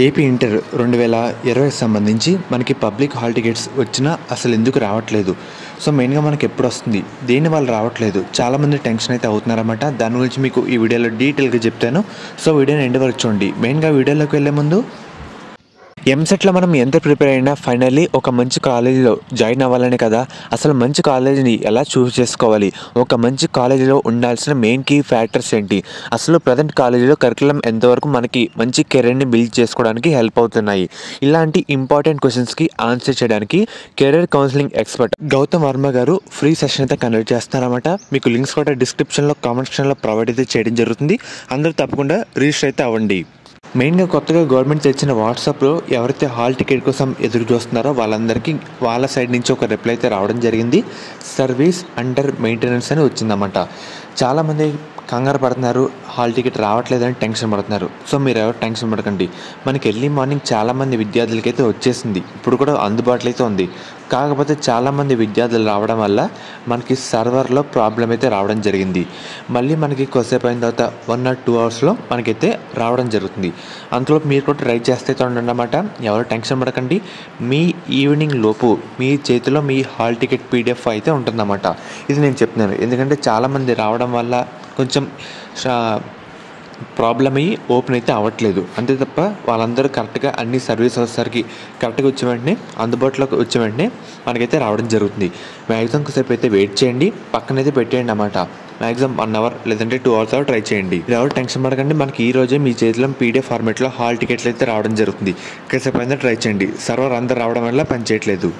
AP inter 2020కి సంబంధించి మనకి public hall tickets వచ్చినా అసలు ఎందుకు రావట్లేదు. సో మెయిన్గా మనకి ఎప్పుడు వస్తుంది, దేని వల్ల రావట్లేదు, చాలామంది టెన్షన్ అయితే అవుతున్నారన్నమాట. దాని గురించి మీకు ఈ వీడియోలో డీటెయిల్గా చెప్తాను. సో వీడియోని ఎండ్ వరకు చూడండి. మెయిన్గా వీడియోలోకి వెళ్ళే ముందు ఎంసెట్లో మనం ఎంత ప్రిపేర్ అయినా ఫైనల్లీ ఒక మంచి కాలేజీలో జాయిన్ అవ్వాలనే కదా. అసలు మంచి కాలేజీని ఎలా చూస్ చేసుకోవాలి, ఒక మంచి కాలేజీలో ఉండాల్సిన మెయిన్ కీ ఫ్యాక్టర్స్ ఏంటి, అసలు ప్రజెంట్ కాలేజీలో కరికులం ఎంతవరకు మనకి మంచి కెరీర్ని బిల్డ్ చేసుకోవడానికి హెల్ప్ అవుతున్నాయి, ఇలాంటి ఇంపార్టెంట్ క్వశ్చన్స్కి ఆన్సర్ చేయడానికి career counselling expert Gautam Varma free ఫ్రీ సెషన్ అయితే కండక్ట్ చేస్తున్నారన్నమాట. మీకు లింక్స్ కూడా డిస్క్రిప్షన్లో కామెంట్ సెక్షన్లో ప్రొవైడ్ అయితే చేయడం జరుగుతుంది. అందరూ తప్పకుండా రిజిస్టర్ అయితే అవ్వండి. మెయిన్గా కొత్తగా గవర్నమెంట్ తెచ్చిన వాట్సాప్లో ఎవరైతే హాల్ టికెట్ కోసం ఎదురు చూస్తున్నారో వాళ్ళందరికీ వాళ్ళ సైడ్ నుంచి ఒక రిప్లై అయితే రావడం జరిగింది. సర్వీస్ అండర్ మెయింటెనెన్స్ అని వచ్చిందన్నమాట. చాలామంది కంగారు పడుతున్నారు, హాల్ టికెట్ రావట్లేదని టెన్షన్ పడుతున్నారు. సో మీరు ఎవరు టెన్షన్ పడకండి. మనకి ఎర్లీ మార్నింగ్ చాలామంది విద్యార్థులకి అయితే వచ్చేసింది, ఇప్పుడు కూడా అందుబాటులో అయితే ఉంది. కాకపోతే చాలామంది విద్యార్థులు రావడం వల్ల మనకి సర్వర్లో ప్రాబ్లం అయితే రావడం జరిగింది. మళ్ళీ మనకి కొద్దిసేపు అయిన తర్వాత 1 or 2 అవర్స్లో మనకైతే రావడం జరుగుతుంది. అంతలో మీరు కూడా ట్రై చేస్తే ఉండండి అన్నమాట. ఎవరు టెన్షన్ పడకండి. మీ ఈవినింగ్ లోపు మీ చేతిలో మీ హాల్ టికెట్ PDF అయితే ఉంటుందన్నమాట. ఇది నేను చెప్తున్నాను ఎందుకంటే చాలామంది రావడం వల్ల కొంచెం ప్రాబ్లం అయ్యి ఓపెన్ అయితే అవ్వట్లేదు. అంతే తప్ప వాళ్ళందరూ కరెక్ట్గా అన్ని సర్వీస్ వచ్చేసరికి కరెక్ట్గా వచ్చే వెంటనే అందుబాటులోకి వచ్చే వెంటనే మనకైతే రావడం జరుగుతుంది. మ్యాక్సిమం సేపు అయితే వెయిట్ చేయండి, పక్కనైతే పెట్టేయండి అన్నమాట. మ్యాక్సిమం 1 hour లేదంటే 2 hours ట్రై చేయండి. ఎవరు టెన్షన్ పడకండి. మనకి ఈ రోజే మీ చేతిలో PDF ఫార్మేట్లో హాల్ టికెట్లు అయితే రావడం జరుగుతుంది. కాసేపు అయినా ట్రై చేయండి. సర్వర్ అందరు రావడం వల్ల పని చేయట్లేదు.